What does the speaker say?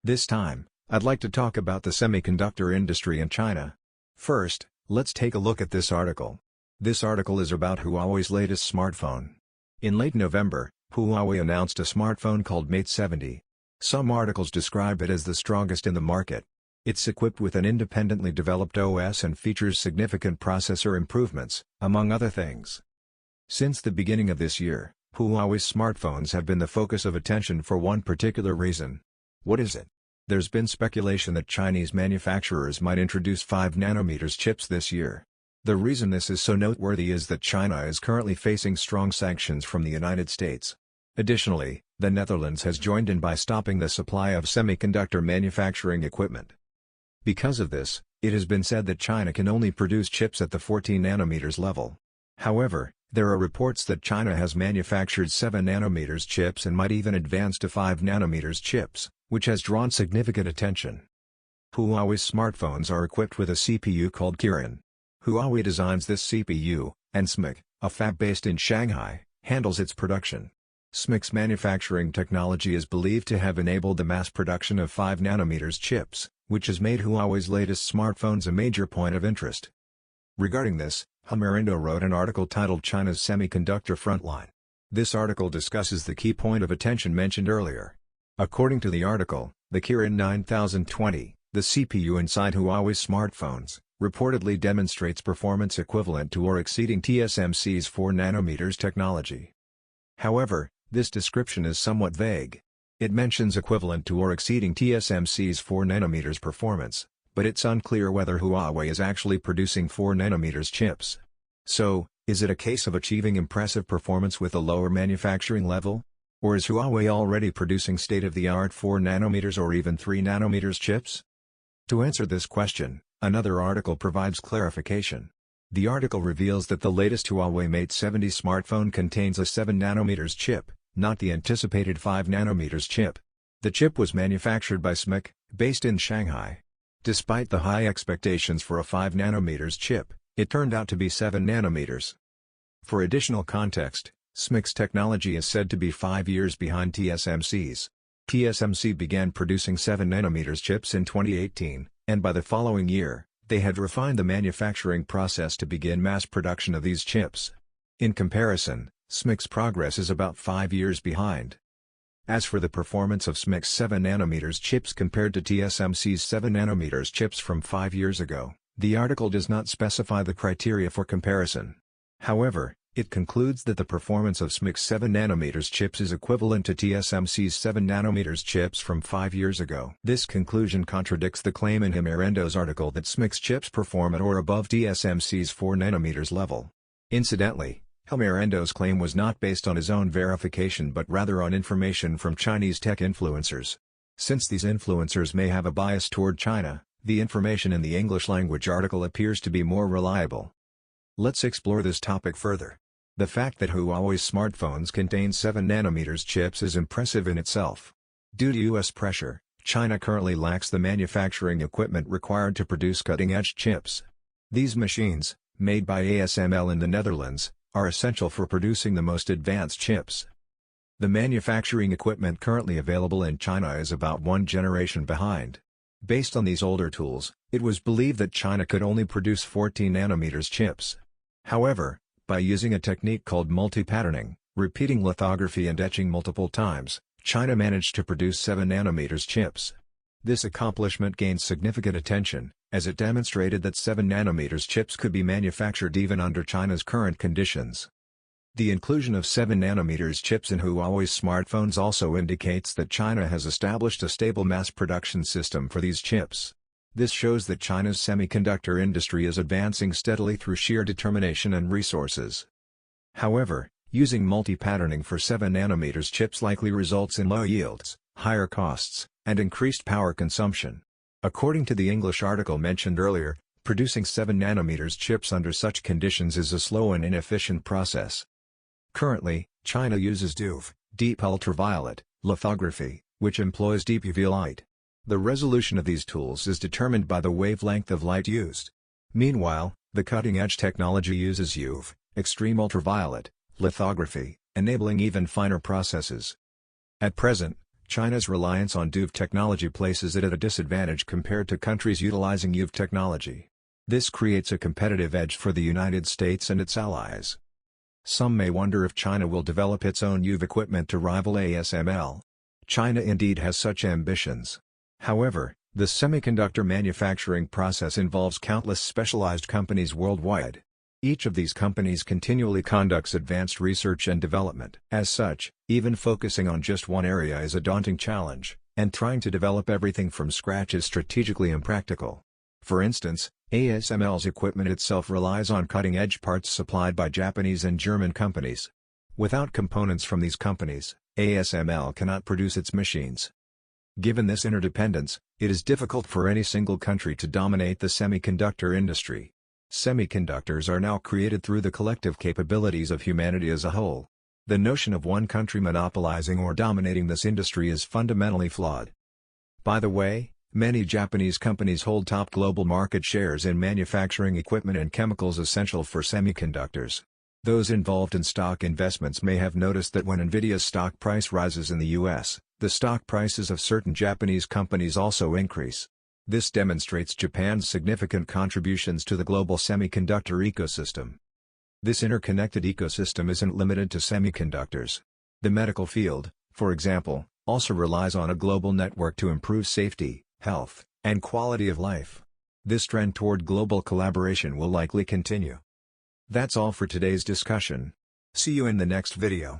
This time, I'd like to talk about the semiconductor industry in China. First, let's take a look at this article. This article is about Huawei's latest smartphone. In late November, Huawei announced a smartphone called Mate 70. Some articles describe it as the strongest in the market. It's equipped with an independently developed OS and features significant processor improvements, among other things. Since the beginning of this year, Huawei's smartphones have been the focus of attention for one particular reason. What is it? There's been speculation that Chinese manufacturers might introduce 5nm chips this year. The reason this is so noteworthy is that China is currently facing strong sanctions from the United States. Additionally, the Netherlands has joined in by stopping the supply of semiconductor manufacturing equipment. Because of this, it has been said that China can only produce chips at the 14nm level. However, there are reports that China has manufactured 7nm chips and might even advance to 5nm chips, which has drawn significant attention. Huawei's smartphones are equipped with a CPU called Kirin. Huawei designs this CPU, and SMIC, a fab based in Shanghai, handles its production. SMIC's manufacturing technology is believed to have enabled the mass production of 5nm chips, which has made Huawei's latest smartphones a major point of interest. Regarding this, Indo wrote an article titled China's Semiconductor Frontline. This article discusses the key point of attention mentioned earlier. According to the article, the Kirin 9020, the CPU inside Huawei's smartphones, reportedly demonstrates performance equivalent to or exceeding TSMC's 4nm technology. However, this description is somewhat vague. It mentions equivalent to or exceeding TSMC's 4nm performance, but it's unclear whether Huawei is actually producing 4nm chips. So, is it a case of achieving impressive performance with a lower manufacturing level? Or is Huawei already producing state-of-the-art 4nm or even 3nm chips? To answer this question, another article provides clarification. The article reveals that the latest Huawei Mate 70 smartphone contains a 7nm chip, not the anticipated 5nm chip. The chip was manufactured by SMIC, based in Shanghai. Despite the high expectations for a 5nm chip, it turned out to be 7nm. For additional context, SMIC's technology is said to be 5 years behind TSMC's. TSMC began producing 7nm chips in 2018, and by the following year, they had refined the manufacturing process to begin mass production of these chips. In comparison, SMIC's progress is about 5 years behind. As for the performance of SMIC's 7nm chips compared to TSMC's 7nm chips from 5 years ago, the article does not specify the criteria for comparison. However, it concludes that the performance of SMIC's 7nm chips is equivalent to TSMC's 7nm chips from 5 years ago. This conclusion contradicts the claim in Indo article that SMIC's chips perform at or above TSMC's 4nm level. Incidentally, Indo claim was not based on his own verification but rather on information from Chinese tech influencers. Since these influencers may have a bias toward China, the information in the English language article appears to be more reliable. Let's explore this topic further. The fact that Huawei's smartphones contain 7nm chips is impressive in itself. Due to U.S. pressure, China currently lacks the manufacturing equipment required to produce cutting-edge chips. These machines, made by ASML in the Netherlands, are essential for producing the most advanced chips. The manufacturing equipment currently available in China is about one generation behind. Based on these older tools, it was believed that China could only produce 14nm chips. However, by using a technique called multi-patterning, repeating lithography and etching multiple times, China managed to produce 7nm chips. This accomplishment gained significant attention, as it demonstrated that 7nm chips could be manufactured even under China's current conditions. The inclusion of 7nm chips in Huawei's smartphones also indicates that China has established a stable mass production system for these chips. This shows that China's semiconductor industry is advancing steadily through sheer determination and resources. However, using multi-patterning for 7nm chips likely results in low yields, higher costs, and increased power consumption. According to the English article mentioned earlier, producing 7nm chips under such conditions is a slow and inefficient process. Currently, China uses DUV, deep ultraviolet, lithography, which employs deep UV light. The resolution of these tools is determined by the wavelength of light used. Meanwhile, the cutting-edge technology uses UV, extreme ultraviolet, lithography, enabling even finer processes. At present, China's reliance on DUV technology places it at a disadvantage compared to countries utilizing UV technology. This creates a competitive edge for the United States and its allies. Some may wonder if China will develop its own UV equipment to rival ASML. China indeed has such ambitions. However, the semiconductor manufacturing process involves countless specialized companies worldwide. Each of these companies continually conducts advanced research and development. As such, even focusing on just one area is a daunting challenge, and trying to develop everything from scratch is strategically impractical. For instance, ASML's equipment itself relies on cutting-edge parts supplied by Japanese and German companies. Without components from these companies, ASML cannot produce its machines. Given this interdependence, it is difficult for any single country to dominate the semiconductor industry. Semiconductors are now created through the collective capabilities of humanity as a whole. The notion of one country monopolizing or dominating this industry is fundamentally flawed. By the way, many Japanese companies hold top global market shares in manufacturing equipment and chemicals essential for semiconductors. Those involved in stock investments may have noticed that when Nvidia's stock price rises in the U.S., the stock prices of certain Japanese companies also increase. This demonstrates Japan's significant contributions to the global semiconductor ecosystem. This interconnected ecosystem isn't limited to semiconductors. The medical field, for example, also relies on a global network to improve safety, health, and quality of life. This trend toward global collaboration will likely continue. That's all for today's discussion. See you in the next video.